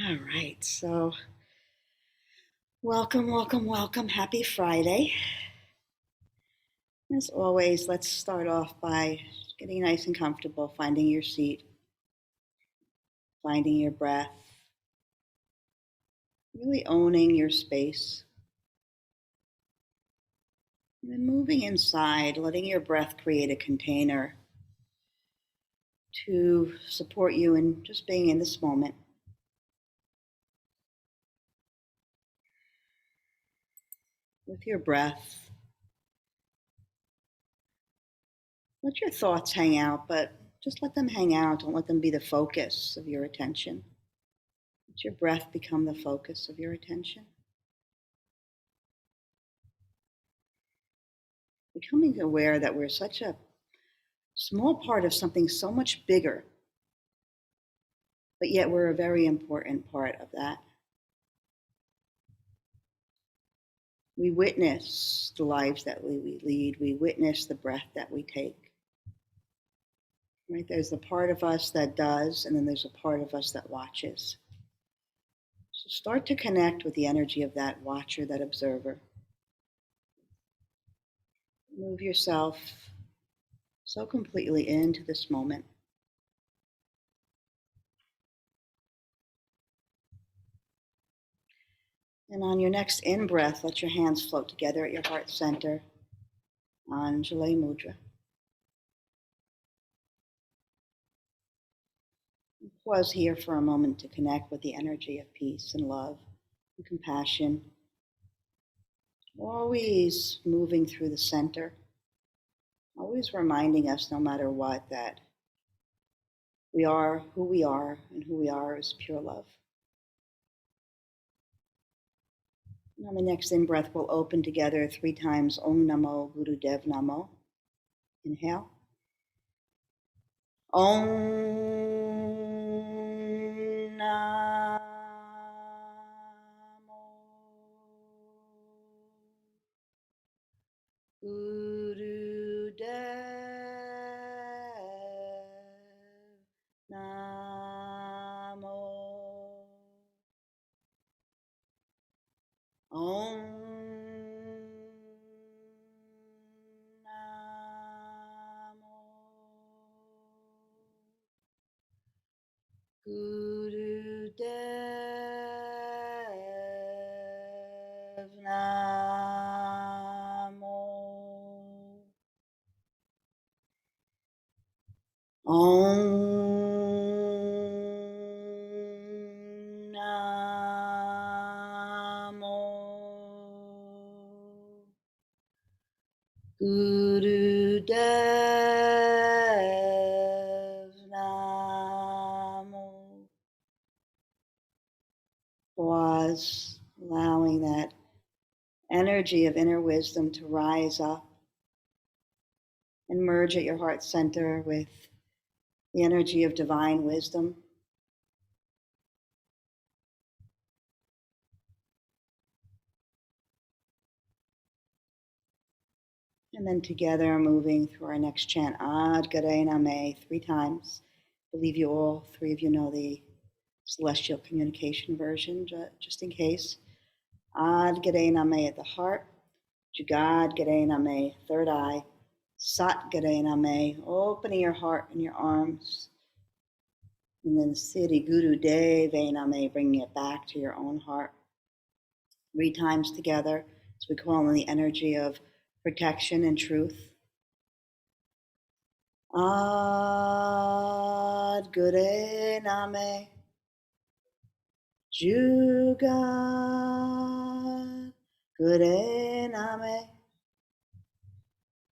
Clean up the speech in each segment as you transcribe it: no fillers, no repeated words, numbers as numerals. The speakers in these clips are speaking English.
All right, so welcome, welcome, welcome. Happy Friday. As always, let's start off by getting nice and comfortable, finding your seat, finding your breath, really owning your space. And then moving inside, letting your breath create a container to support you in just being in this moment. With your breath, let your thoughts hang out, but just let them hang out. Don't let them be the focus of your attention. Let your breath become the focus of your attention. Becoming aware that we're such a small part of something so much bigger, but yet we're a very important part of that. We witness the lives that we lead. We witness the breath that we take. Right? There's the part of us that does, and then there's a part of us that watches. So start to connect with the energy of that watcher, that observer. Move yourself so completely into this moment. And on your next in-breath, let your hands float together at your heart center, Anjali Mudra. Pause here for a moment to connect with the energy of peace and love and compassion. Always moving through the center, always reminding us, no matter what, that we are who we are, and who we are is pure love. And on the next in-breath, we'll open together 3 times Om Namo Gurudev Namo. Inhale. Om Namo Gurudev Namo. Om Namo Gurudev Namo. Om Namo Gurudev Namo. Pause, allowing that energy of inner wisdom to rise up and merge at your heart center with the energy of divine wisdom. And then together, moving through our next chant, Ad Gare Name, 3 times. I believe you all, 3 of you know the celestial communication version, just in case. Ad Gare Name at the heart, Jugad Gare Name, 3rd eye, Sat Gare Name, opening your heart and your arms. And then Siddhi Guru Deve Name, bringing it back to your own heart. 3 times together, as we call on the energy of protection and truth. Ad Gure Name, Jugad Gure Name,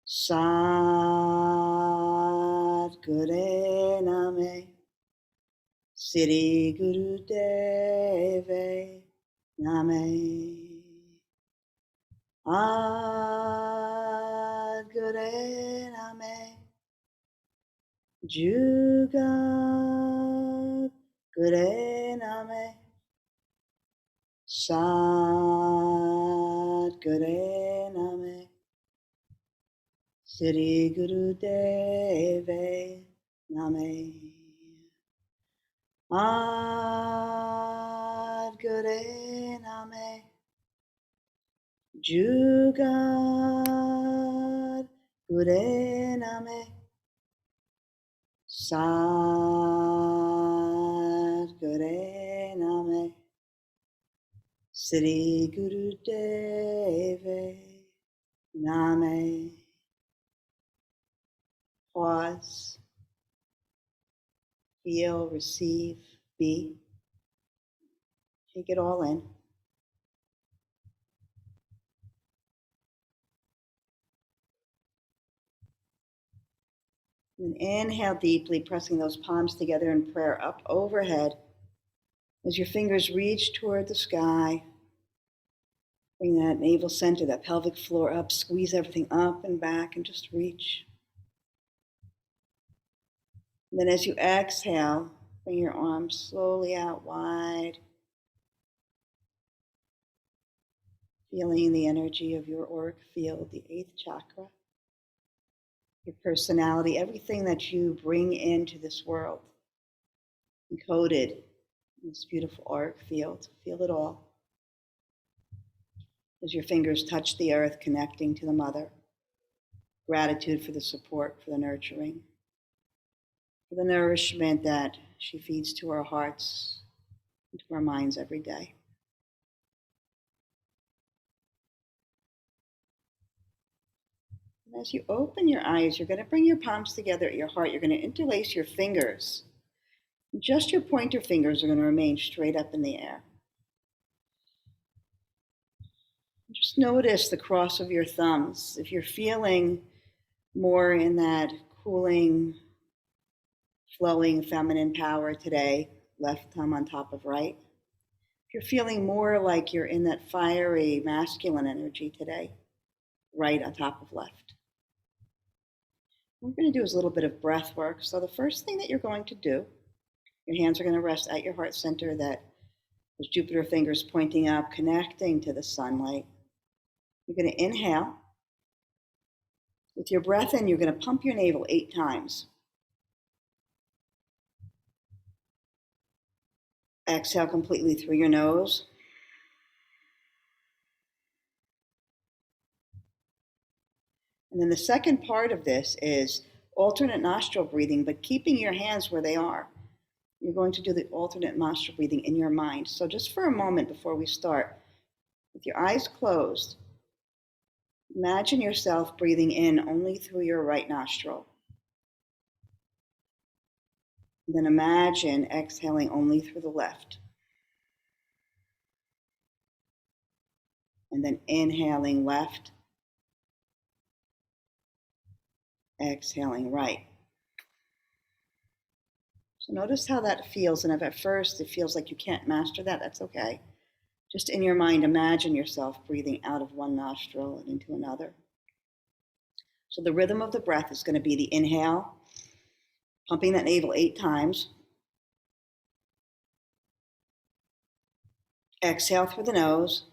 Sad Gure Name, Siddhi Guru Deve Name. Ad Gure Name, Jugad Gure Name, Sad Gure Name, Siddhi Guru Deve Name. Ad Gure Name. Jugat Gure Name. Sad Gure Name. Sri Guru Deve Name. Pause. Feel, receive, be. Take it all in. And inhale deeply, pressing those palms together in prayer up overhead. As your fingers reach toward the sky, bring that navel center, that pelvic floor up, squeeze everything up and back and just reach. And then as you exhale, bring your arms slowly out wide, feeling the energy of your auric field, the 8th chakra, your personality, everything that you bring into this world, encoded in this beautiful auric field. Feel it all. As your fingers touch the earth, connecting to the mother. Gratitude for the support, for the nurturing, for the nourishment that she feeds to our hearts and to our minds every day. And as you open your eyes, you're going to bring your palms together at your heart. You're going to interlace your fingers. And just your pointer fingers are going to remain straight up in the air. Just notice the cross of your thumbs. If you're feeling more in that cooling, flowing feminine power today, left thumb on top of right. If you're feeling more like you're in that fiery masculine energy today, right on top of left. What we're going to do is a little bit of breath work. So the first thing that you're going to do, your hands are going to rest at your heart center, that those Jupiter fingers pointing up, connecting to the sunlight. You're going to inhale. With your breath in, you're going to pump your navel 8 times. Exhale completely through your nose. And then the second part of this is alternate nostril breathing, but keeping your hands where they are. You're going to do the alternate nostril breathing in your mind. So just for a moment before we start, with your eyes closed, imagine yourself breathing in only through your right nostril. And then imagine exhaling only through the left. And then inhaling left, exhaling right. So notice how that feels. And if at first it feels like you can't master that, that's okay. Just in your mind, imagine yourself breathing out of one nostril and into another. So the rhythm of the breath is going to be the inhale, pumping that navel 8 times. Exhale through the nose.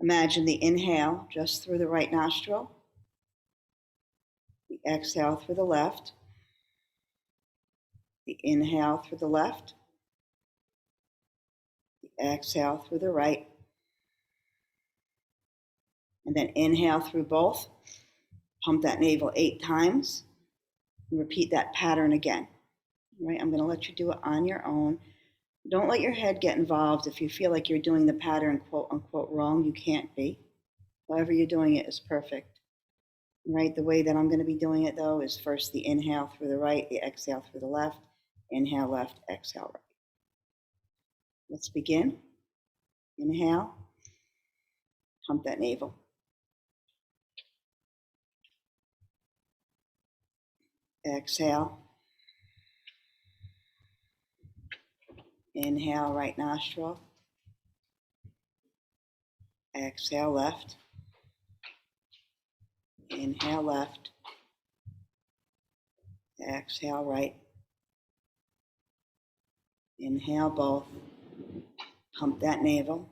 Imagine the inhale just through the right nostril. The exhale through the left. The inhale through the left. The exhale through the right. And then inhale through both. Pump that navel 8 times. And repeat that pattern again. All right, I'm going to let you do it on your own. Don't let your head get involved. If you feel like you're doing the pattern quote unquote wrong, you can't be. However you're doing it is perfect. Right, the way that I'm going to be doing it though is first the inhale through the right, the exhale through the left, inhale left, exhale right. Let's begin. Inhale, pump that navel. Exhale. Inhale, right nostril. Exhale, left. Inhale, left. Exhale, right. Inhale, both. Pump that navel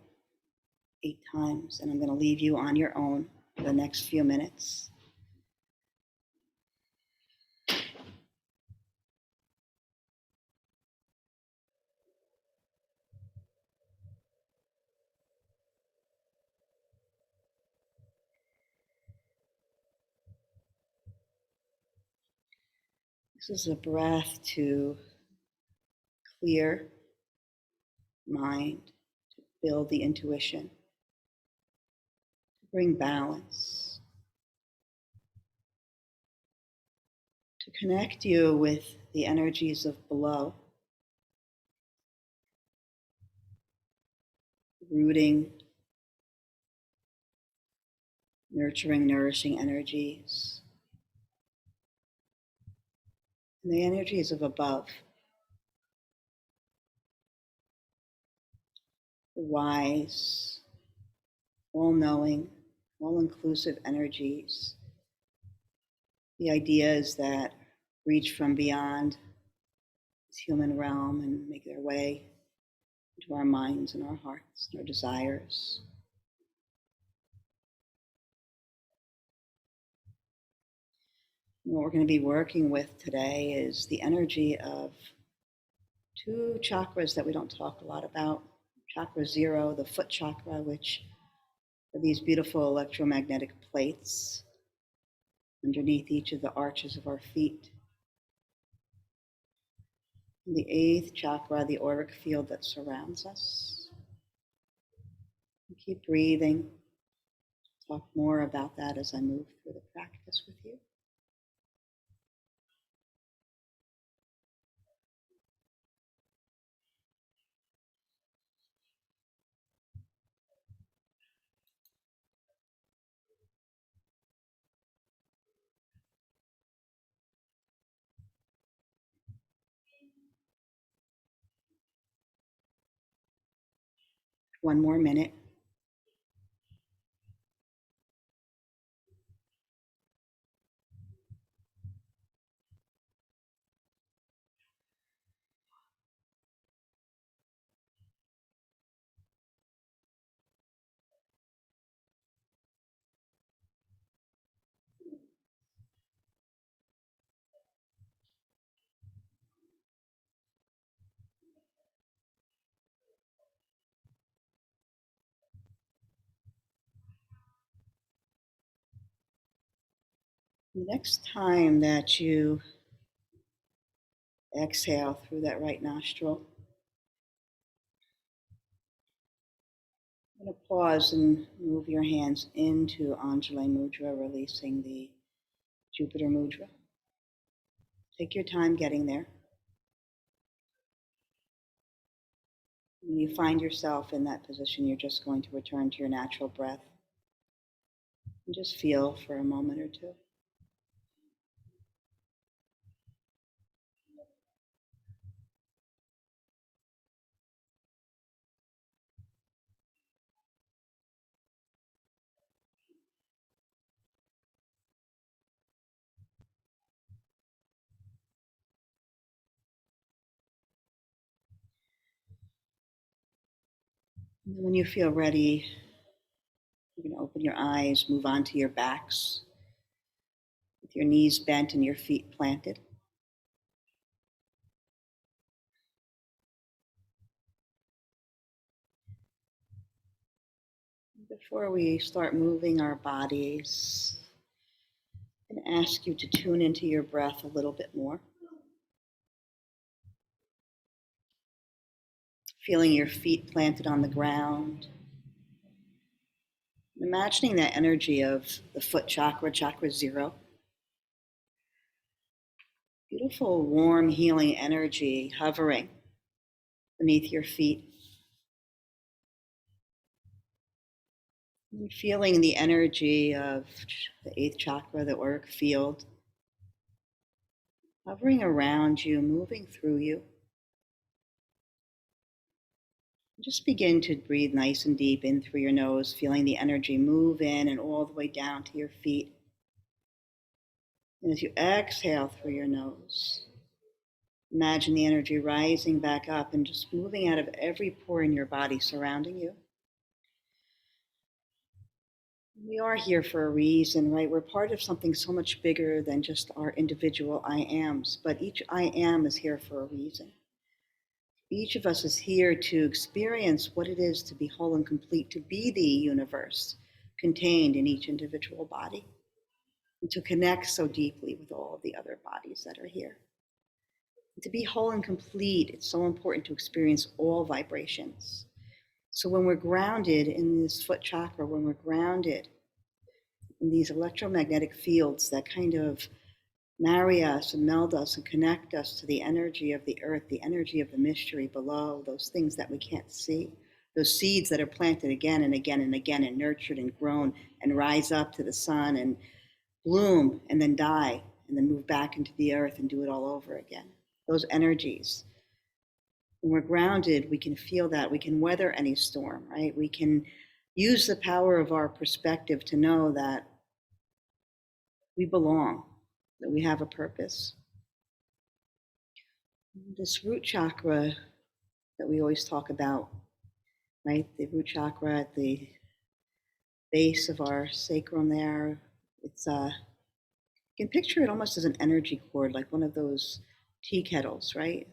8 times, and I'm going to leave you on your own for the next few minutes. This is a breath to clear mind, to build the intuition, to bring balance, to connect you with the energies of below, rooting, nurturing, nourishing energies, and the energies of above, the wise, all-knowing, all-inclusive energies, the ideas that reach from beyond this human realm and make their way into our minds and our hearts and our desires. And what we're going to be working with today is the energy of two chakras that we don't talk a lot about. Chakra Zero, the foot chakra, which are these beautiful electromagnetic plates underneath each of the arches of our feet. And the eighth chakra, the Auric Field that surrounds us. And keep breathing. Talk more about that as I move through the practice with you. One more minute. The next time that you exhale through that right nostril, I'm going to pause and move your hands into Anjali Mudra, releasing the Jupiter Mudra. Take your time getting there. When you find yourself in that position, you're just going to return to your natural breath and just feel for a moment or two. And then when you feel ready, you can open your eyes, move on to your backs, with your knees bent and your feet planted. Before we start moving our bodies, I'm going to ask you to tune into your breath a little bit more. Feeling your feet planted on the ground. Imagining that energy of the foot chakra, Chakra Zero. Beautiful, warm, healing energy hovering beneath your feet. And feeling the energy of the eighth chakra, the Auric Field, hovering around you, moving through you. Just begin to breathe nice and deep in through your nose, feeling the energy move in and all the way down to your feet. And as you exhale through your nose, imagine the energy rising back up and just moving out of every pore in your body surrounding you. We are here for a reason, right? We're part of something so much bigger than just our individual I ams, but each I am is here for a reason. Each of us is here to experience what it is to be whole and complete, to be the universe contained in each individual body, and to connect so deeply with all of the other bodies that are here. To be whole and complete, it's so important to experience all vibrations. So when we're grounded in this foot chakra, when we're grounded in these electromagnetic fields that kind of marry us and meld us and connect us to the energy of the earth, the energy of the mystery below, those things that we can't see, those seeds that are planted again and again and again and nurtured and grown and rise up to the sun and bloom and then die and then move back into the earth and do it all over again. Those energies. When we're grounded, we can feel that. We can weather any storm, right? We can use the power of our perspective to know that we belong, that we have a purpose. This root chakra that we always talk about, right? The root chakra at the base of our sacrum there. It's you can picture it almost as an energy cord, like one of those tea kettles, right?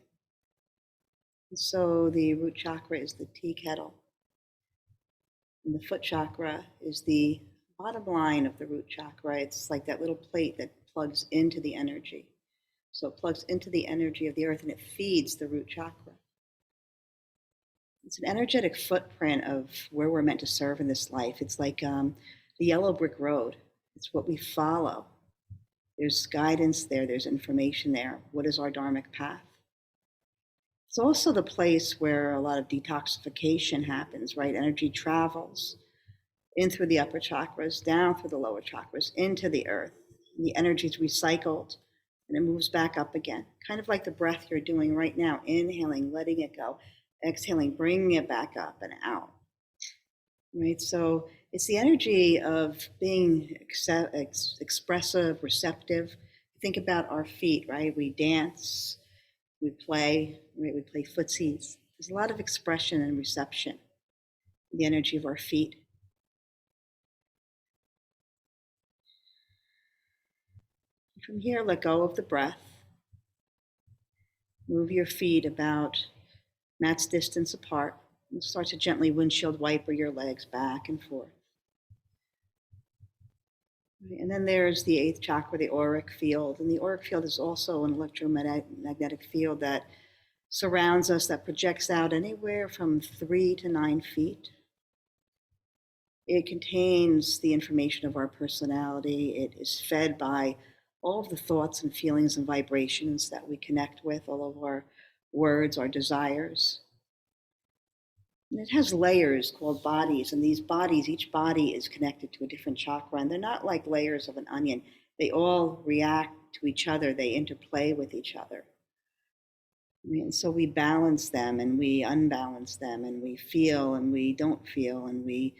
And so the root chakra is the tea kettle. And the foot chakra is the bottom line of the root chakra. It's like that little plate that plugs into the energy. So it plugs into the energy of the earth and it feeds the root chakra. It's an energetic footprint of where we're meant to serve in this life. It's like the yellow brick road. It's what we follow. There's guidance there. There's information there. What is our Dharmic path? It's also the place where a lot of detoxification happens, right? Energy travels in through the upper chakras, down through the lower chakras, into the earth. And the energy is recycled and it moves back up again. Kind of like the breath you're doing right now, inhaling, letting it go, exhaling, bringing it back up and out. Right? So it's the energy of being expressive, receptive. Think about our feet, right? We dance, we play, right? We play footsies. There's a lot of expression and reception in the energy of our feet. From here, let go of the breath. Move your feet about mat's distance apart and start to gently windshield wiper your legs back and forth. And then there's the eighth chakra, the Auric Field. And the Auric Field is also an electromagnetic field that surrounds us, that projects out anywhere from 3 to 9 feet. It contains the information of our personality. It is fed by all of the thoughts and feelings and vibrations that we connect with, all of our words, our desires. And it has layers called bodies, and these bodies, each body is connected to a different chakra, and they're not like layers of an onion. They all react to each other, they interplay with each other. And so we balance them and we unbalance them, and we feel and we don't feel, and we're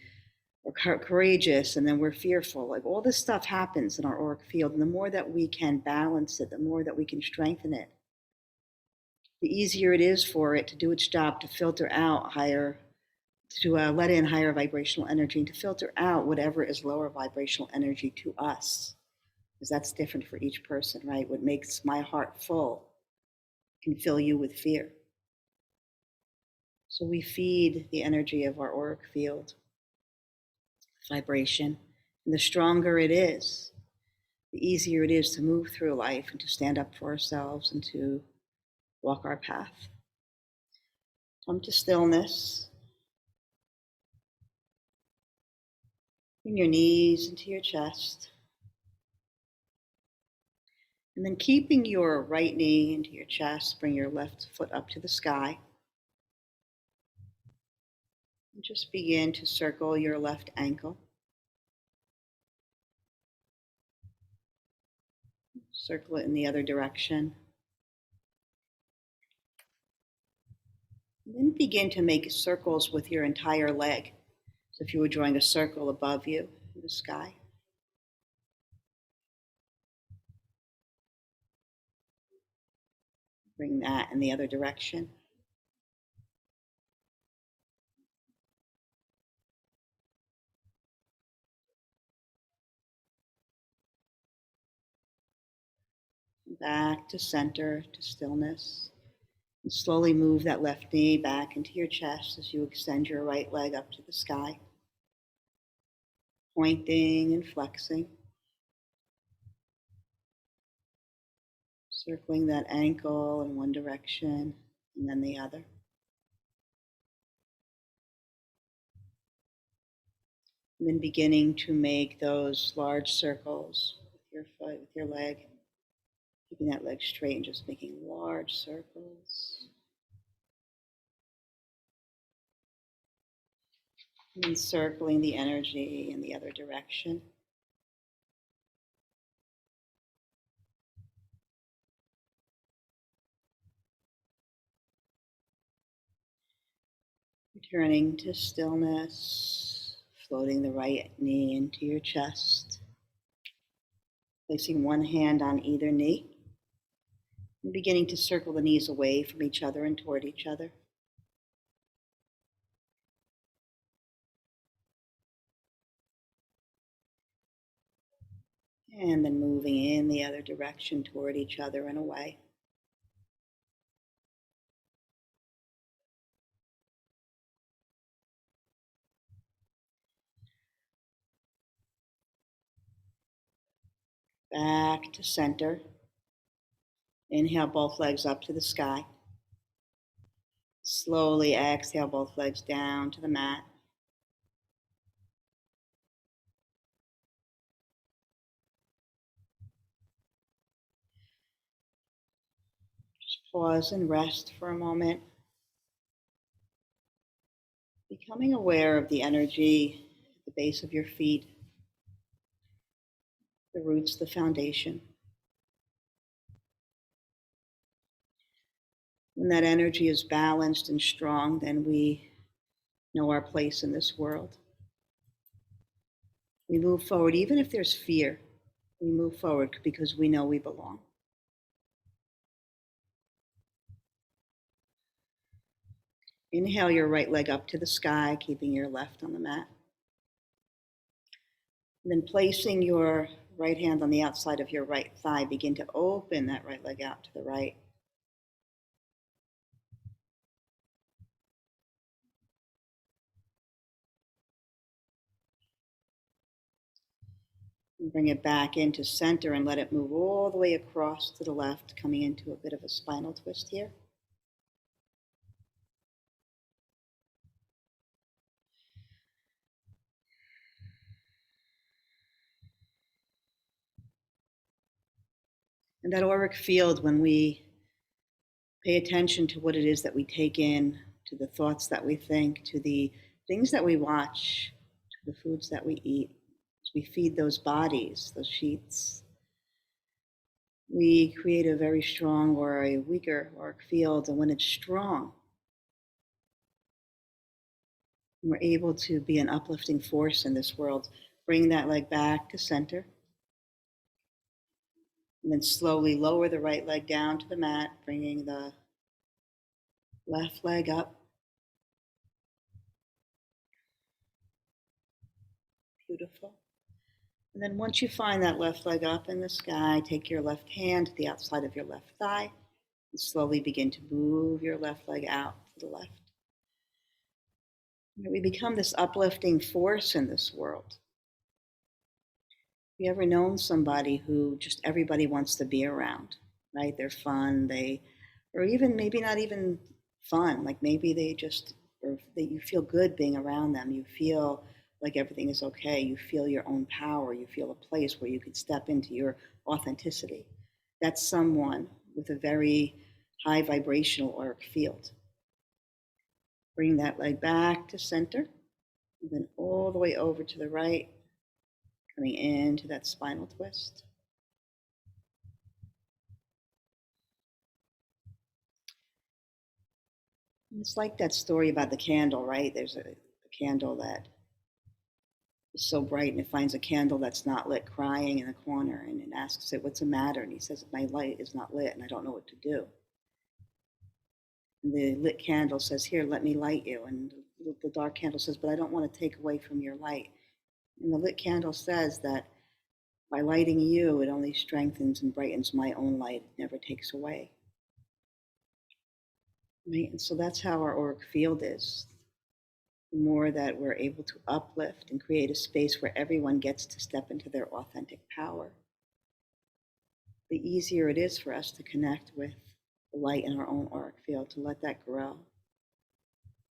courageous and then we're fearful. Like all this stuff happens in our auric field, and the more that we can balance it, the more that we can strengthen it, the easier it is for it to do its job, to filter out higher, to let in higher vibrational energy, and to filter out whatever is lower vibrational energy to us, because that's different for each person, right? What makes my heart full can fill you with fear. So we feed the energy of our auric field vibration, and the stronger it is, the easier it is to move through life and to stand up for ourselves and to walk our path. Come to stillness. Bring your knees into your chest. And then keeping your right knee into your chest, bring your left foot up to the sky. And just begin to circle your left ankle. Circle it in the other direction. And then begin to make circles with your entire leg. So if you were drawing a circle above you in the sky. Bring that in the other direction. Back to center, to stillness. And slowly move that left knee back into your chest as you extend your right leg up to the sky. Pointing and flexing. Circling that ankle in one direction and then the other. And then beginning to make those large circles with your foot, with your leg. Keeping that leg straight and just making large circles. And then circling the energy in the other direction. Returning to stillness, floating the right knee into your chest. Placing one hand on either knee. And beginning to circle the knees away from each other and toward each other. And then moving in the other direction toward each other and away. Back to center. Inhale both legs up to the sky. Slowly exhale both legs down to the mat. Just pause and rest for a moment. Becoming aware of the energy at the base of your feet, the roots, the foundation. When that energy is balanced and strong, then we know our place in this world. We move forward, even if there's fear, we move forward because we know we belong. Inhale your right leg up to the sky, keeping your left on the mat. And then placing your right hand on the outside of your right thigh, begin to open that right leg out to the right. And bring it back into center and let it move all the way across to the left, coming into a bit of a spinal twist here. And that auric field, when we pay attention to what it is that we take in, to the thoughts that we think, to the things that we watch, to the foods that we eat, as we feed those bodies, those sheets, we create a very strong or a weaker auric field. And when it's strong, we're able to be an uplifting force in this world. Bring that leg back to center. And then slowly lower the right leg down to the mat, bringing the left leg up. Beautiful. And then once you find that left leg up in the sky, take your left hand to the outside of your left thigh and slowly begin to move your left leg out to the left. We become this uplifting force in this world. Have you ever known somebody who just everybody wants to be around, right? They're fun, or even maybe not even fun, like maybe they just, or that you feel good being around them. You feel like everything is okay. You feel your own power. You feel a place where you can step into your authenticity. That's someone with a very high vibrational auric field. Bring that leg back to center, and then all the way over to the right, coming into that spinal twist. And it's like that story about the candle, right? There's a candle that is so bright and it finds a candle that's not lit crying in a corner, and it asks it, "What's the matter?" And he says, "My light is not lit and I don't know what to do." And the lit candle says, "Here, let me light you." And the dark candle says, "But I don't want to take away from your light." And the lit candle says that by lighting you, it only strengthens and brightens my own light. It never takes away. Right? And so that's how our auric field is. The more that we're able to uplift and create a space where everyone gets to step into their authentic power, the easier it is for us to connect with the light in our own auric field, to let that grow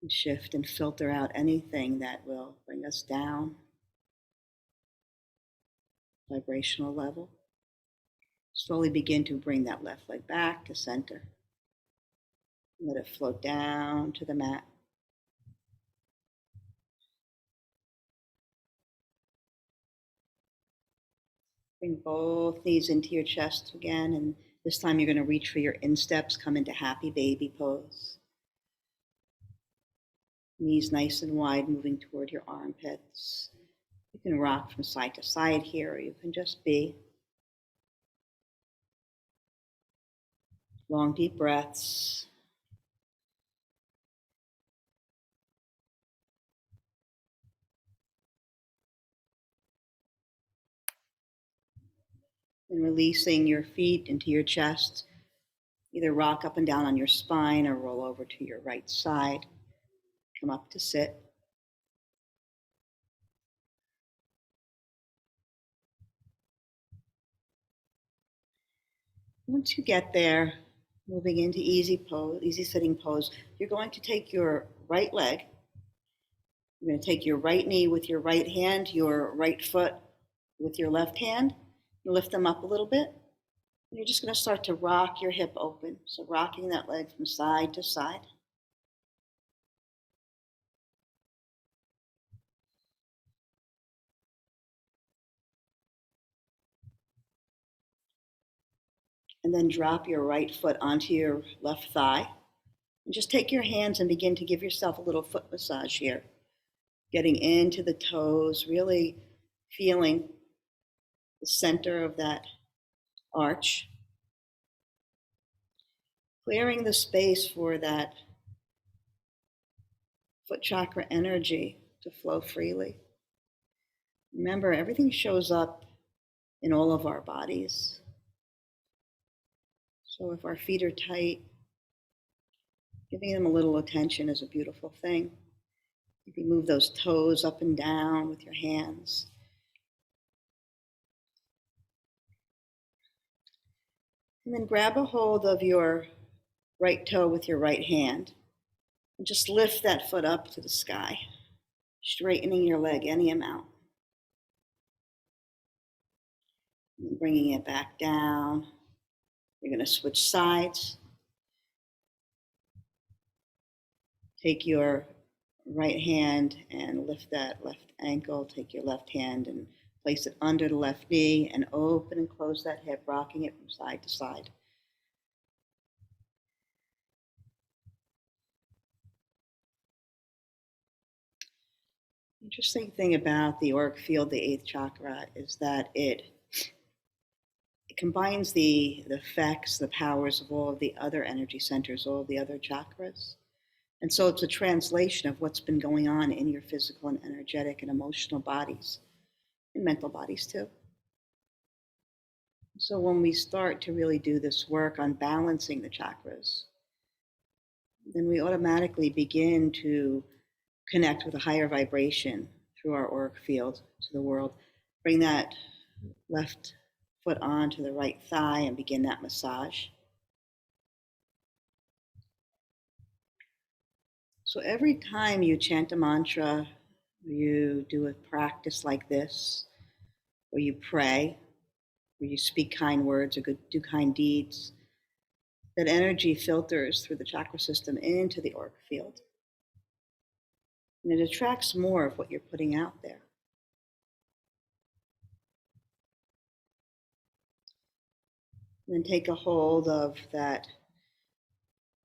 and shift and filter out anything that will bring us down vibrational level. Slowly begin to bring that left leg back to center. Let it float down to the mat. Bring both knees into your chest again, and this time you're going to reach for your insteps, come into happy baby pose. Knees nice and wide, moving toward your armpits. You can rock from side to side here, or you can just be. Long, deep breaths. And releasing your feet into your chest. Either rock up and down on your spine or roll over to your right side. Come up to sit. Once you get there, moving into easy pose, easy sitting pose, you're going to take your right leg. You're going to take your right knee with your right hand, your right foot with your left hand. You lift them up a little bit. And you're just going to start to rock your hip open. So rocking that leg from side to side. And then drop your right foot onto your left thigh. And just take your hands and begin to give yourself a little foot massage here. Getting into the toes, really feeling the center of that arch. Clearing the space for that foot chakra energy to flow freely. Remember, everything shows up in all of our bodies. So if our feet are tight, giving them a little attention is a beautiful thing. You can move those toes up and down with your hands. And then grab a hold of your right toe with your right hand. And just lift that foot up to the sky, straightening your leg any amount. And bringing it back down. You're going to switch sides. Take your right hand and lift that left ankle. Take your left hand and place it under the left knee and open and close that hip, rocking it from side to side. Interesting thing about the auric field, the eighth chakra, is that it combines the effects, the powers of all of the other energy centers, all of the other chakras. And so it's a translation of what's been going on in your physical and energetic and emotional bodies, and mental bodies too. So when we start to really do this work on balancing the chakras, then we automatically begin to connect with a higher vibration through our auric field to the world. Bring that left foot onto the right thigh and begin that massage. So every time you chant a mantra, you do a practice like this, or you pray, or you speak kind words or do kind deeds, that energy filters through the chakra system into the auric field. And it attracts more of what you're putting out there. And then take a hold of that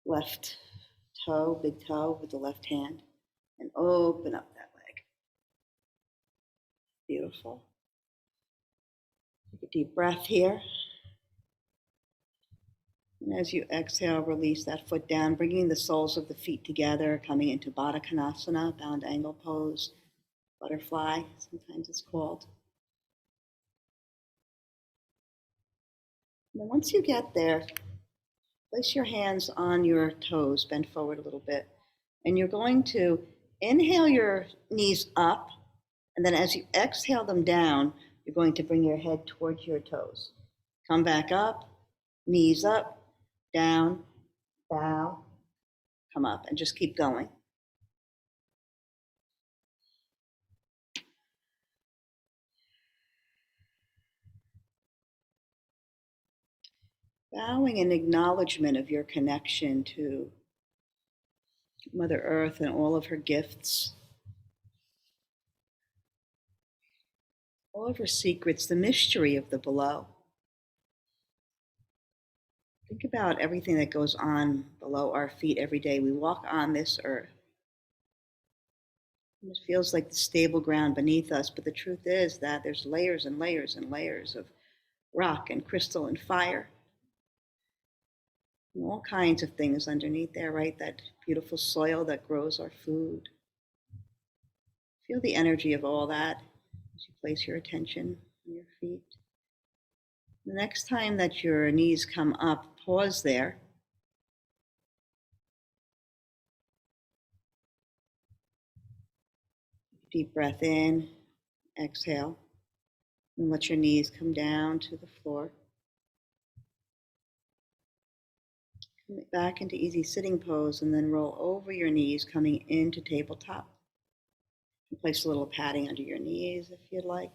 left toe, big toe with the left hand, and open up that leg. Beautiful. Take a deep breath here. And as you exhale, release that foot down, bringing the soles of the feet together, coming into Baddha Konasana, bound angle pose, butterfly, sometimes it's called. And then once you get there, place your hands on your toes, bend forward a little bit, and you're going to inhale your knees up, and then as you exhale them down, you're going to bring your head towards your toes. Come back up, knees up, down, bow, come up, and just keep going. Bowing in acknowledgement of your connection to Mother Earth and all of her gifts, all of her secrets, the mystery of the below. Think about everything that goes on below our feet every day. We walk on this earth. It feels like the stable ground beneath us, but the truth is that there's layers and layers and layers of rock and crystal and fire. And all kinds of things underneath there, right? That beautiful soil that grows our food. Feel the energy of all that as you place your attention on your feet. The next time that your knees come up, pause there. Deep breath in, exhale, and let your knees come down to the floor. Come back into easy sitting pose and then roll over your knees, coming into tabletop. And place a little padding under your knees if you'd like.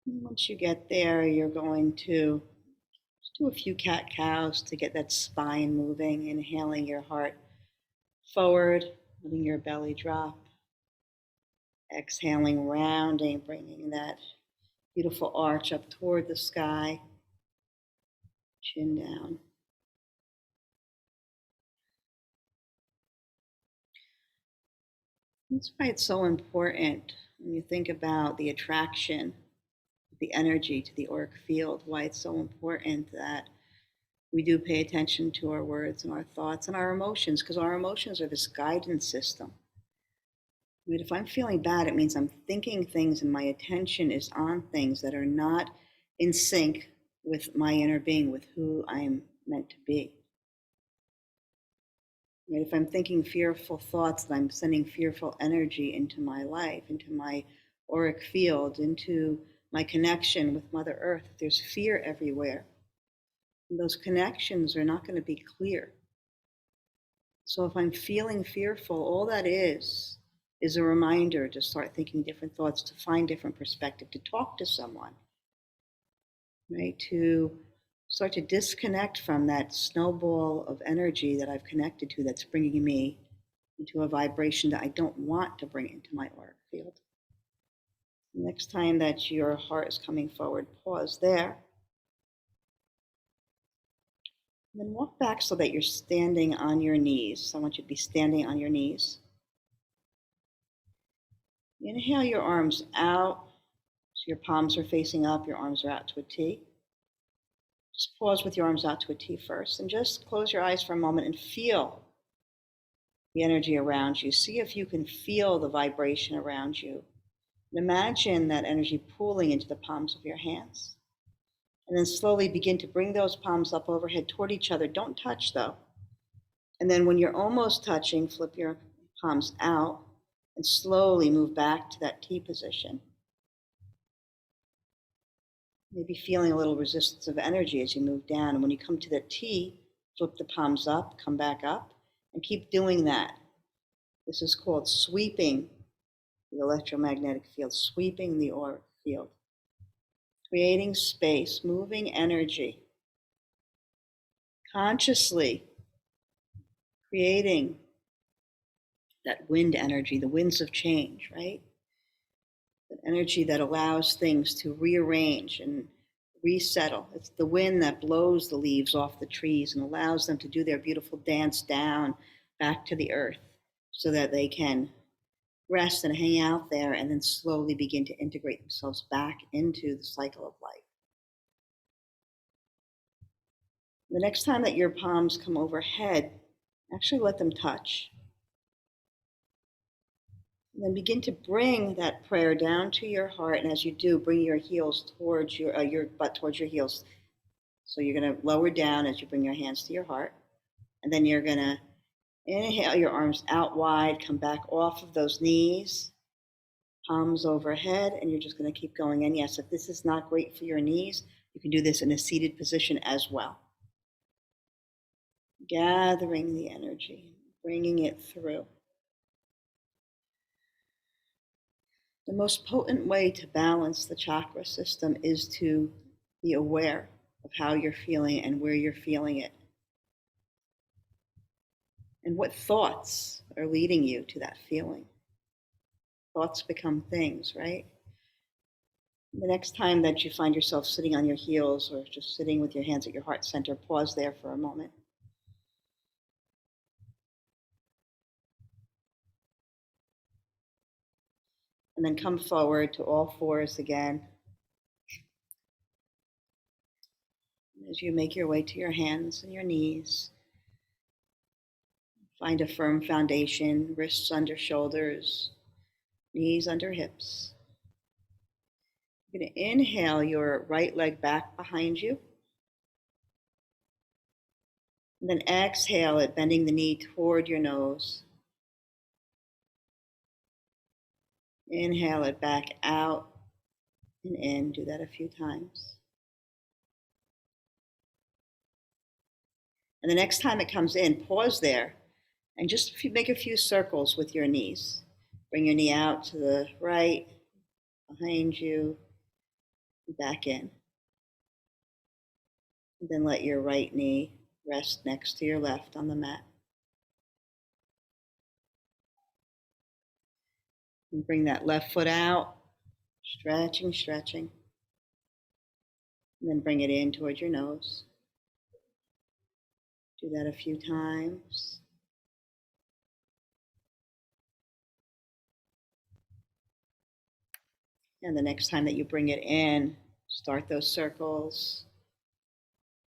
And once you get there, you're going to just do a few cat-cows to get that spine moving, inhaling your heart forward, letting your belly drop. Exhaling, rounding, bringing that beautiful arch up toward the sky. Chin down. That's why it's so important when you think about the attraction, the energy to the auric field, why it's so important that we do pay attention to our words and our thoughts and our emotions, because our emotions are this guidance system. I mean, if I'm feeling bad, it means I'm thinking things and my attention is on things that are not in sync with my inner being, with who I'm meant to be. Right? If I'm thinking fearful thoughts, then I'm sending fearful energy into my life, into my auric field, into my connection with Mother Earth. There's fear everywhere. And those connections are not going to be clear. So if I'm feeling fearful, all that is a reminder to start thinking different thoughts, to find different perspective, to talk to someone, right? To start to disconnect from that snowball of energy that I've connected to that's bringing me into a vibration that I don't want to bring into my auric field. The next time that your heart is coming forward, pause there. And then walk back so that you're standing on your knees. So I want you to be standing on your knees. Inhale your arms out, so your palms are facing up, your arms are out to a T. Just pause with your arms out to a T first, and just close your eyes for a moment and feel the energy around you. See if you can feel the vibration around you. And imagine that energy pooling into the palms of your hands. And then slowly begin to bring those palms up overhead toward each other. Don't touch though. And then when you're almost touching, flip your palms out and slowly move back to that T position. Maybe feeling a little resistance of energy as you move down. And when you come to the T, flip the palms up, come back up, and keep doing that. This is called sweeping the electromagnetic field, sweeping the auric field. Creating space, moving energy. Consciously creating that wind energy, the winds of change, right? That energy that allows things to rearrange and resettle. It's the wind that blows the leaves off the trees and allows them to do their beautiful dance down back to the earth so that they can rest and hang out there and then slowly begin to integrate themselves back into the cycle of life. The next time that your palms come overhead, actually let them touch. And then begin to bring that prayer down to your heart, and as you do, bring your heels towards your butt towards your heels. So you're going to lower down as you bring your hands to your heart, and then you're going to inhale your arms out wide, come back off of those knees, palms overhead, and you're just going to keep going. And yes, if this is not great for your knees, you can do this in a seated position as well. Gathering the energy, bringing it through. The most potent way to balance the chakra system is to be aware of how you're feeling and where you're feeling it. And what thoughts are leading you to that feeling. Thoughts become things, right? The next time that you find yourself sitting on your heels or just sitting with your hands at your heart center, pause there for a moment. And then come forward to all fours again. As you make your way to your hands and your knees, find a firm foundation, wrists under shoulders, knees under hips. You're going to inhale your right leg back behind you. And then exhale it, bending the knee toward your nose. Inhale it back out and in. Do that a few times. And the next time it comes in, pause there and just make a few circles with your knees. Bring your knee out to the right, behind you, back in. And then let your right knee rest next to your left on the mat. And bring that left foot out, stretching, stretching. And then bring it in towards your nose. Do that a few times. And the next time that you bring it in, start those circles,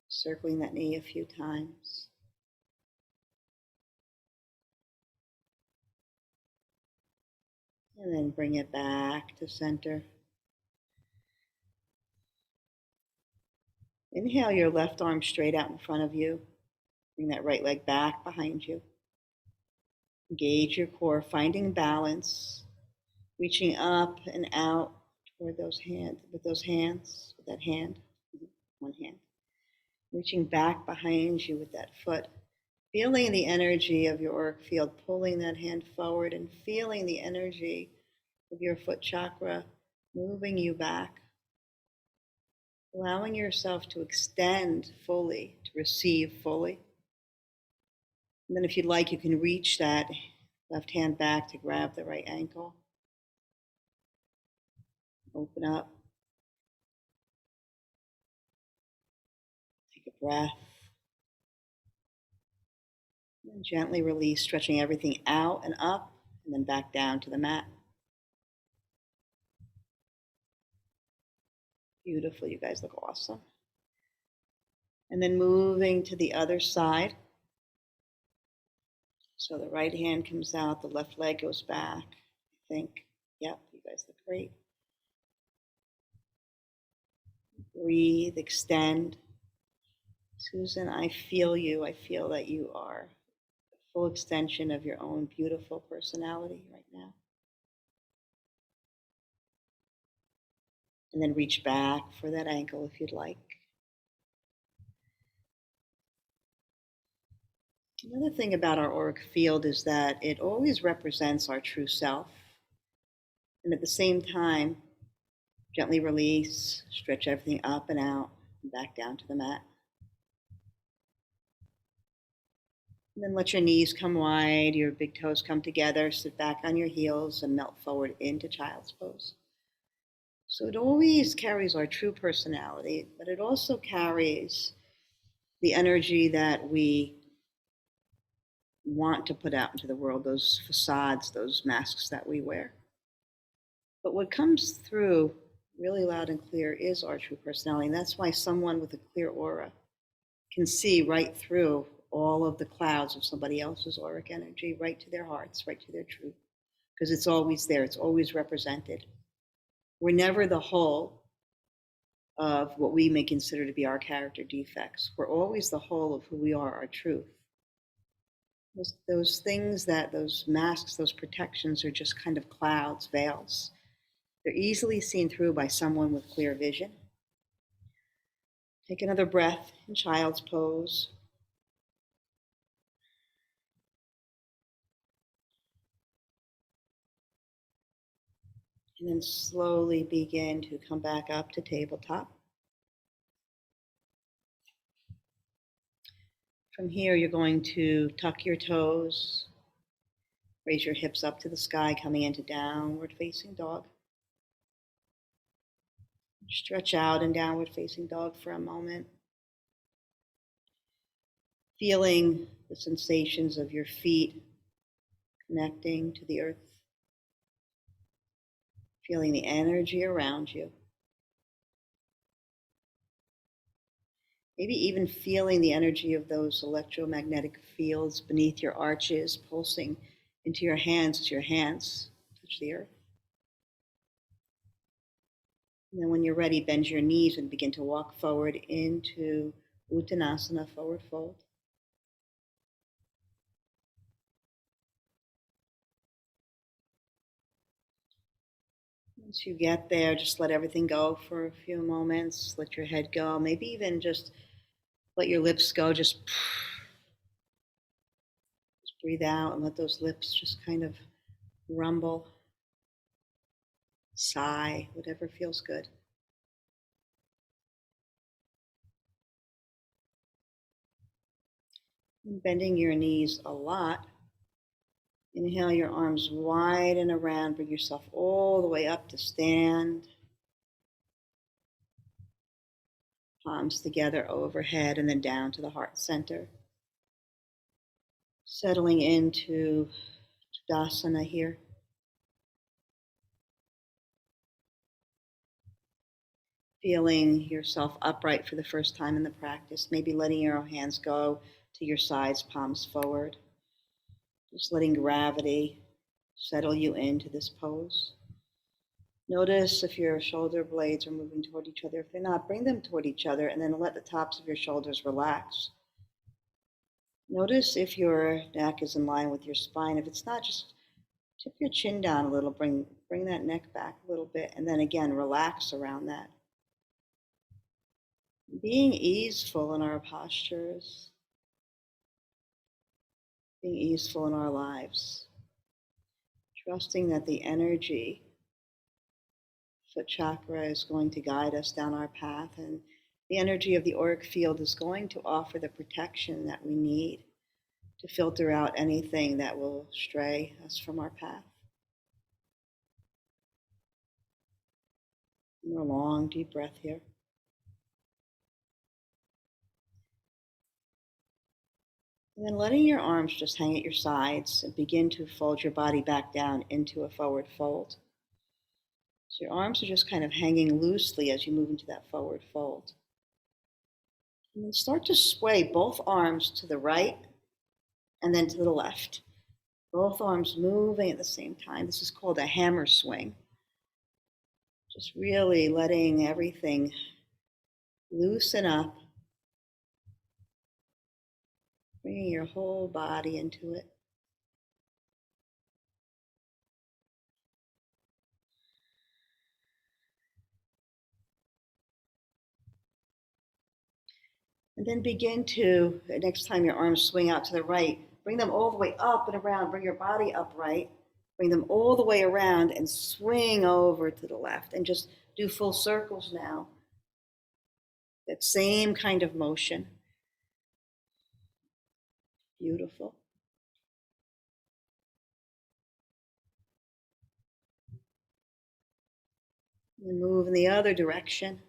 circling that knee a few times. And then bring it back to center. Inhale your left arm straight out in front of you. Bring that right leg back behind you. Engage your core, finding balance, reaching up and out toward those hands, with that hand, one hand. Reaching back behind you with that foot. Feeling the energy of your auric field, pulling that hand forward and feeling the energy of your foot chakra moving you back. Allowing yourself to extend fully, to receive fully. And then if you'd like, you can reach that left hand back to grab the right ankle. Open up. Take a breath. And gently release, stretching everything out and up, and then back down to the mat. Beautiful, you guys look awesome. And then moving to the other side. So the right hand comes out, the left leg goes back, I think. Yep, you guys look great. Breathe, extend. Susan, I feel you. I feel that you are a full extension of your own beautiful personality right now. And then reach back for that ankle if you'd like. Another thing about our auric field is that it always represents our true self. And at the same time, gently release, stretch everything up and out, and back down to the mat. And then let your knees come wide, your big toes come together, sit back on your heels and melt forward into child's pose. So it always carries our true personality, but it also carries the energy that we want to put out into the world, those facades, those masks that we wear. But what comes through really loud and clear is our true personality. And that's why someone with a clear aura can see right through all of the clouds of somebody else's auric energy, right to their hearts, right to their truth. Because it's always there, it's always represented. We're never the whole of what we may consider to be our character defects. We're always the whole of who we are, our truth. Those things, those masks, those protections are just kind of clouds, veils They're easily seen through by someone with clear vision. Take another breath in child's pose. And then slowly begin to come back up to tabletop. From here, you're going to tuck your toes, raise your hips up to the sky, coming into downward facing dog. Stretch out in downward facing dog for a moment. Feeling the sensations of your feet connecting to the earth. Feeling the energy around you. Maybe even feeling the energy of those electromagnetic fields beneath your arches pulsing into your hands as your hands touch the earth. And then when you're ready, bend your knees and begin to walk forward into Uttanasana, forward fold. Once you get there, just let everything go for a few moments. Let your head go. Maybe even just let your lips go. Just breathe out and let those lips just kind of rumble, sigh, whatever feels good. And bending your knees a lot. Inhale your arms wide and around. Bring yourself all the way up to stand. Palms together overhead and then down to the heart center. Settling into Tadasana here. Feeling yourself upright for the first time in the practice. Maybe letting your hands go to your sides, palms forward. Just letting gravity settle you into this pose. Notice if your shoulder blades are moving toward each other. If they're not, bring them toward each other and then let the tops of your shoulders relax. Notice if your neck is in line with your spine. If it's not, just tip your chin down a little, bring that neck back a little bit, and then again, relax around that. Being easeful in our postures, being easeful in our lives, trusting that the energy, foot chakra, is going to guide us down our path, and the energy of the Auric Field is going to offer the protection that we need to filter out anything that will stray us from our path. And a long, deep breath here. And then letting your arms just hang at your sides and begin to fold your body back down into a forward fold. So your arms are just kind of hanging loosely as you move into that forward fold. And then start to sway both arms to the right and then to the left. Both arms moving at the same time. This is called a hammer swing. Just really letting everything loosen up, bringing your whole body into it. And then begin to, next time your arms swing out to the right, bring them all the way up and around. Bring your body upright. Bring them all the way around and swing over to the left. And just do full circles now. That same kind of motion. Beautiful. And move in the other direction.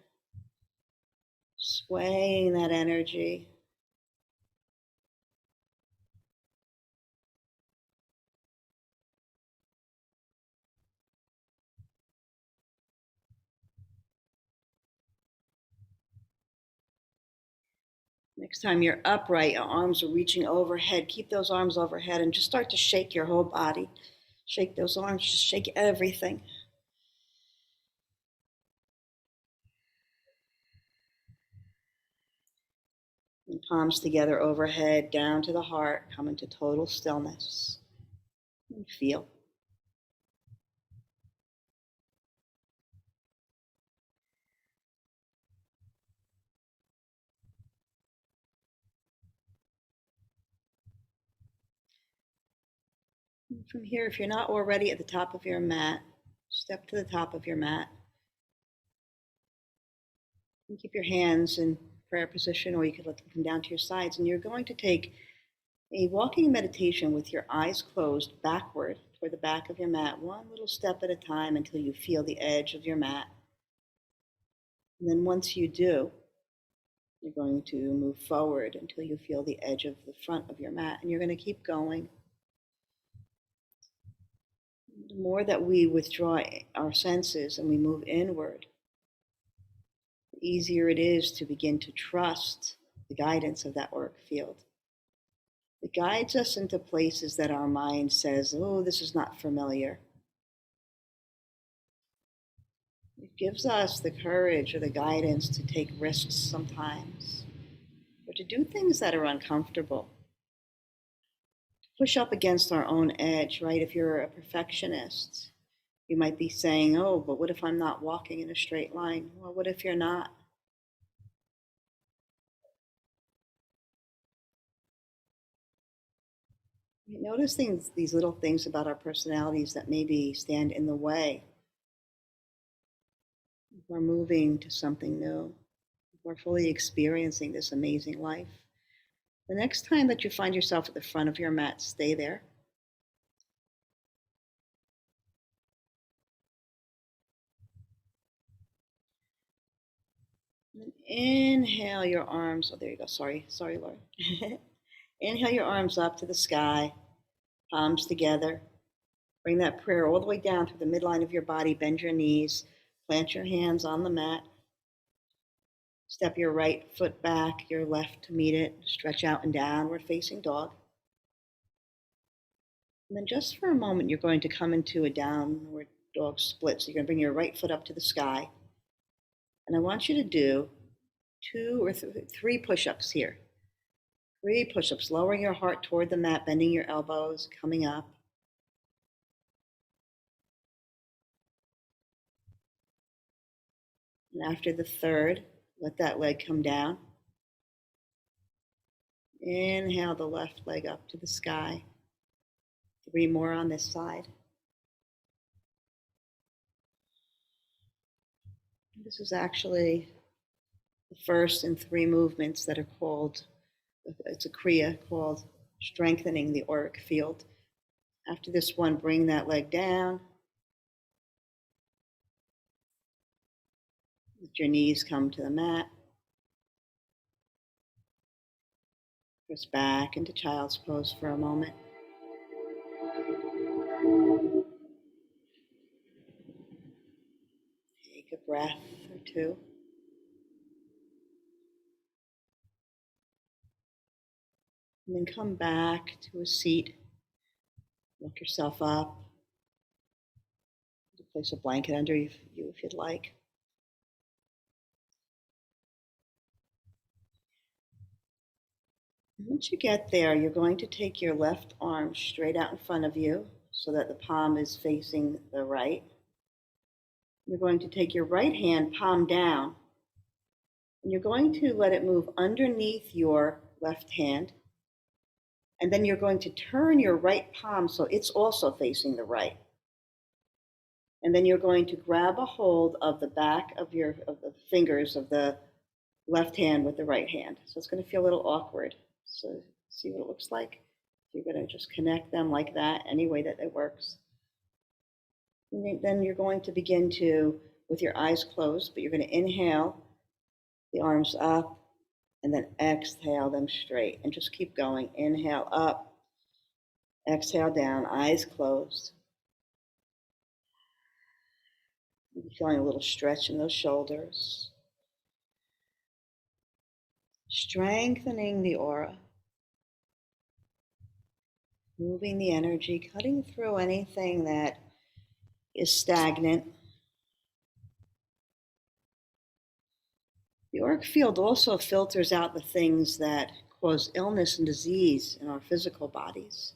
Swaying that energy. Next time you're upright, your arms are reaching overhead. Keep those arms overhead and just start to shake your whole body. Shake those arms, just shake everything. And palms together overhead, down to the heart, come into total stillness. And feel. From here, if you're not already at the top of your mat, step to the top of your mat. And keep your hands in prayer position, or you could let them come down to your sides. And you're going to take a walking meditation with your eyes closed backward toward the back of your mat, one little step at a time until you feel the edge of your mat. And then once you do, you're going to move forward until you feel the edge of the front of your mat. And you're going to keep going. The more that we withdraw our senses and we move inward, the easier it is to begin to trust the guidance of that auric field. It guides us into places that our mind says, oh, this is not familiar. It gives us the courage or the guidance to take risks sometimes, or to do things that are uncomfortable. To push up against our own edge, right? If you're a perfectionist, you might be saying, oh, but what if I'm not walking in a straight line? Well, what if you're not? Notice these little things about our personalities that maybe stand in the way. We're moving to something new. We're fully experiencing this amazing life. The next time that you find yourself at the front of your mat, stay there. And inhale your arms. Oh, there you go. Sorry, Lord. Inhale your arms up to the sky, palms together. Bring that prayer all the way down through the midline of your body. Bend your knees. Plant your hands on the mat. Step your right foot back, your left to meet it. Stretch out and downward facing dog. And then just for a moment, you're going to come into a downward dog split. So you're going to bring your right foot up to the sky. And I want you to do 2 or 3 push-ups here. 3 push-ups, lowering your heart toward the mat, bending your elbows, coming up. And after the third, let that leg come down. Inhale the left leg up to the sky. 3 more on this side. This is actually the first in 3 movements that are called, it's a kriya called strengthening the auric field. After this one, bring that leg down. Let your knees come to the mat. Press back into child's pose for a moment. Take a breath or 2. And then come back to a seat. Look yourself up. Place a blanket under you if you'd like. And once you get there, you're going to take your left arm straight out in front of you so that the palm is facing the right. You're going to take your right hand palm down, and you're going to let it move underneath your left hand. And then you're going to turn your right palm so it's also facing the right. And then you're going to grab a hold of the back of the fingers of the left hand with the right hand. So it's going to feel a little awkward. So see what it looks like. You're going to just connect them like that, any way that it works. And then you're going to begin to, with your eyes closed, but you're going to inhale the arms up and then exhale them straight. And just keep going. Inhale up, exhale down, eyes closed. You're feeling a little stretch in those shoulders. Strengthening the aura. Moving the energy, cutting through anything that is stagnant. The auric field also filters out the things that cause illness and disease in our physical bodies.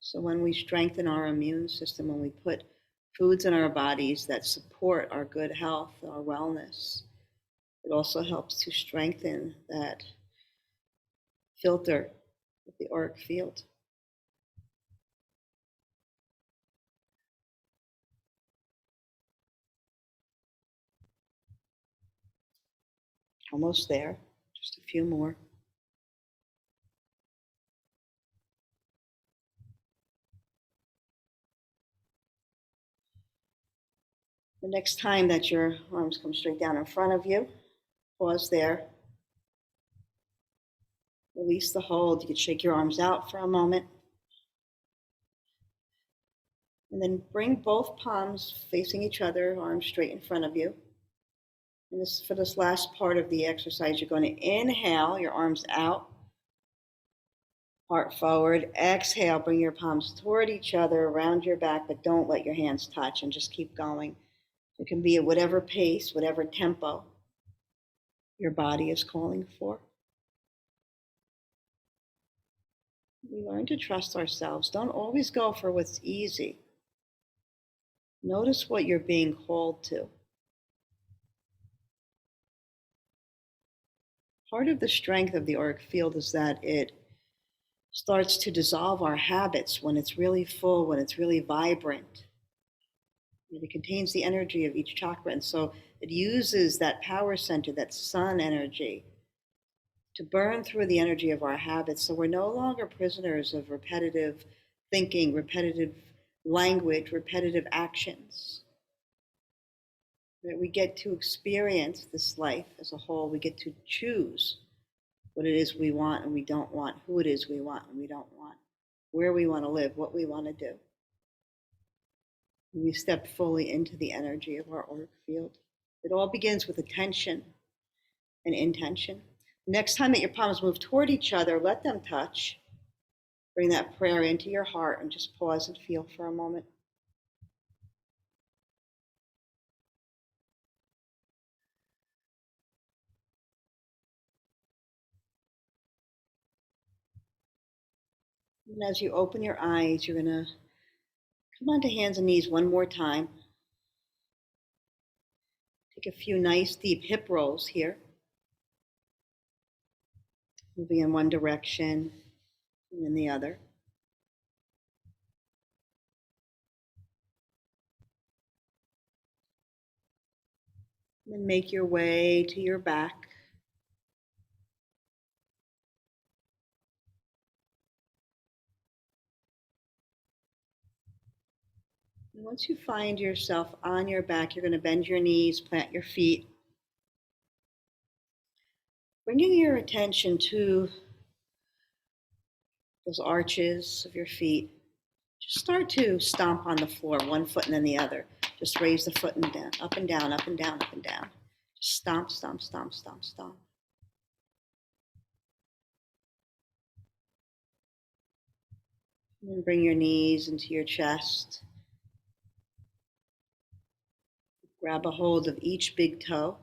So when we strengthen our immune system, when we put foods in our bodies that support our good health, our wellness, it also helps to strengthen that filter of the auric field. Almost there. Just a few more. The next time that your arms come straight down in front of you, pause there. Release the hold. You can shake your arms out for a moment. And then bring both palms facing each other, arms straight in front of you. And this, for this last part of the exercise, you're going to inhale, your arms out, heart forward. Exhale, bring your palms toward each other, around your back, but don't let your hands touch, and just keep going. It can be at whatever pace, whatever tempo your body is calling for. We learn to trust ourselves. Don't always go for what's easy. Notice what you're being called to. Part of the strength of the auric field is that it starts to dissolve our habits when it's really full, when it's really vibrant. It contains the energy of each chakra, and so it uses that power center, that sun energy, to burn through the energy of our habits, so we're no longer prisoners of repetitive thinking, repetitive language, repetitive actions. That we get to experience this life as a whole. We get to choose what it is we want and we don't want, who it is we want and we don't want, where we want to live, what we want to do. We step fully into the energy of our auric field. It all begins with attention and intention. Next time that your palms move toward each other, let them touch. Bring that prayer into your heart and just pause and feel for a moment. And as you open your eyes, you're going to come onto hands and knees one more time. Take a few nice deep hip rolls here. Moving in one direction and in the other. And then make your way to your back. And once you find yourself on your back, you're going to bend your knees, plant your feet. Bringing your attention to those arches of your feet. Just start to stomp on the floor, one foot and then the other. Just raise the foot and down, up and down, up and down, up and down. Just stomp, stomp, stomp, stomp, stomp. And then bring your knees into your chest. Grab a hold of each big toe.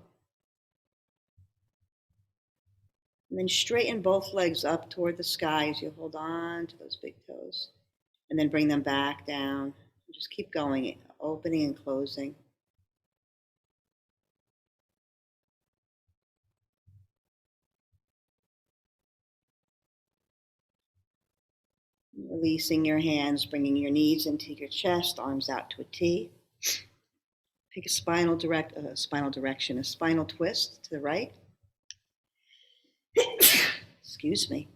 And then straighten both legs up toward the sky as you hold on to those big toes. And then bring them back down. Just keep going, opening and closing. Releasing your hands, bringing your knees into your chest, arms out to a T. Take a spinal twist to the right. Excuse me.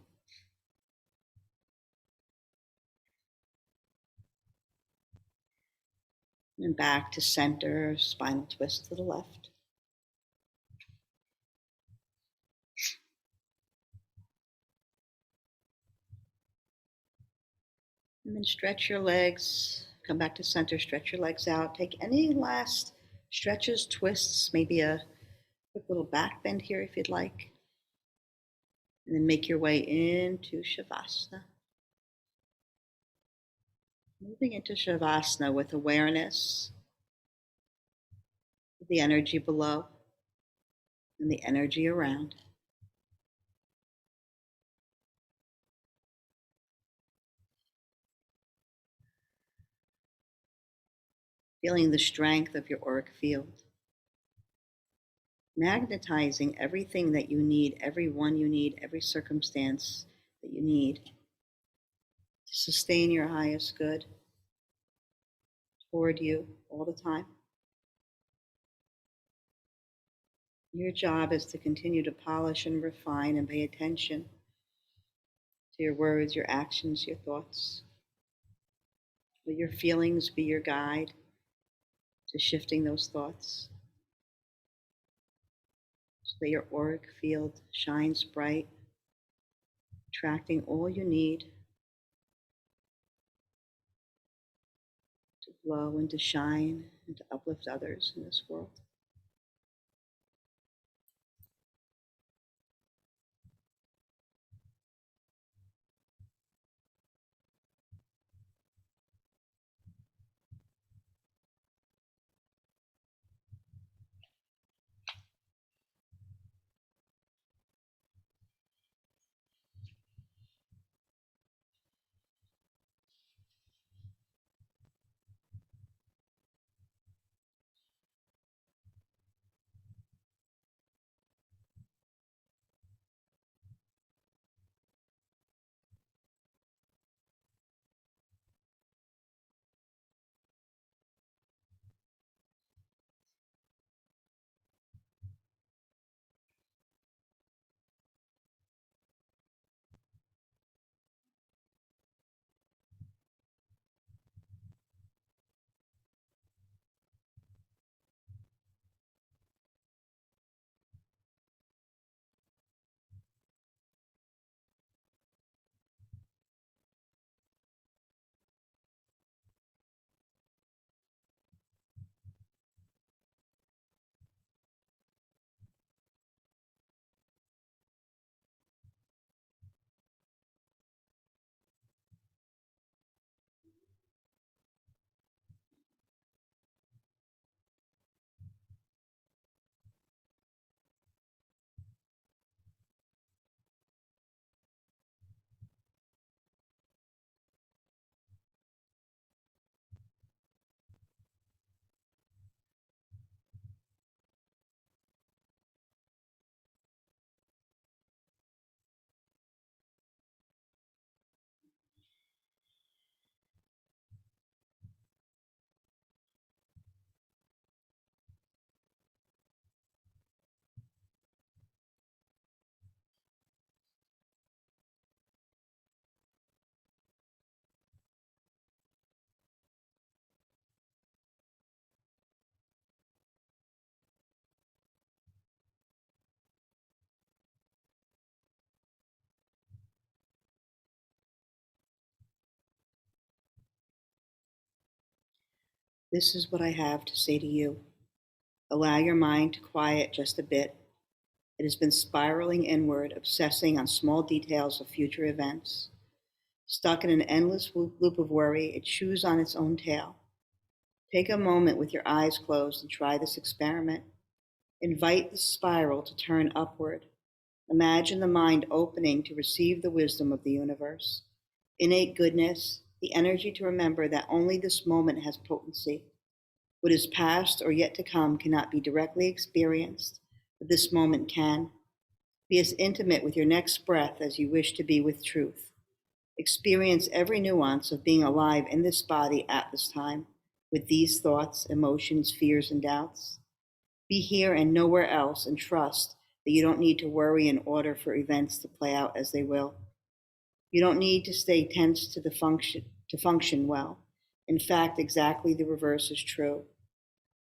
And back to center, spinal twist to the left. And then stretch your legs, come back to center, stretch your legs out. Take any last stretches, twists, maybe a quick little back bend here if you'd like. And then make your way into Shavasana. Moving into Shavasana with awareness of the energy below and the energy around. Feeling the strength of your auric field. Magnetizing everything that you need, everyone you need, every circumstance that you need to sustain your highest good toward you all the time. Your job is to continue to polish and refine and pay attention to your words, your actions, your thoughts. Let your feelings be your guide to shifting those thoughts, so that your auric field shines bright, attracting all you need to glow and to shine and to uplift others in this world. This is what I have to say to you. Allow your mind to quiet just a bit. It has been spiraling inward, obsessing on small details of future events. Stuck in an endless loop of worry, it chews on its own tail. Take a moment with your eyes closed and try this experiment. Invite the spiral to turn upward. Imagine the mind opening to receive the wisdom of the universe, innate goodness, the energy to remember that only this moment has potency. What is past or yet to come cannot be directly experienced, but this moment can. Be as intimate with your next breath as you wish to be with truth. Experience every nuance of being alive in this body at this time, with these thoughts, emotions, fears, and doubts. Be here and nowhere else, and trust that you don't need to worry in order for events to play out as they will. You don't need to stay tense to function well. In fact, exactly the reverse is true.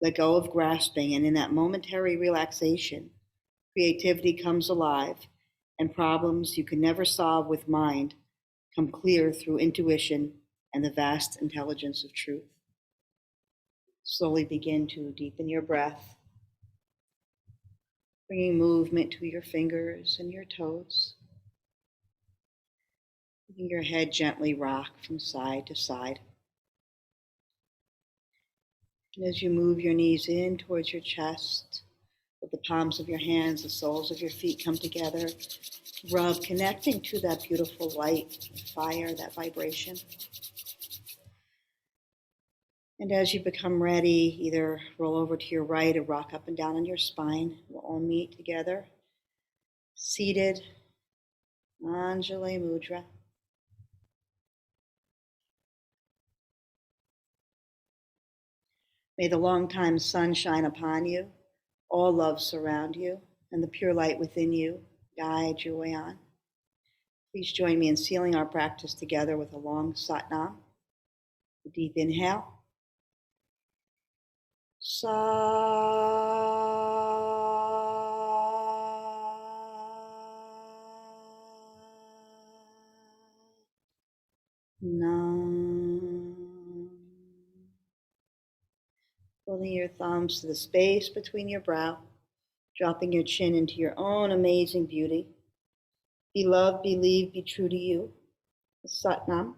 Let go of grasping, and in that momentary relaxation, creativity comes alive, and problems you can never solve with mind come clear through intuition and the vast intelligence of truth. Slowly begin to deepen your breath, bringing movement to your fingers and your toes. Letting your head gently rock from side to side. And as you move your knees in towards your chest, with the palms of your hands, the soles of your feet come together, rub, connecting to that beautiful light, fire, that vibration. And as you become ready, either roll over to your right or rock up and down on your spine. We'll all meet together, seated, Anjali Mudra. May the long time sun shine upon you. All love surround you, and the pure light within you guide your way on. Please join me in sealing our practice together with a long Satnam. A deep inhale. Sa. Nam. Holding your thumbs to the space between your brow, dropping your chin into your own amazing beauty. Be loved, believe, be true to you. Satnam.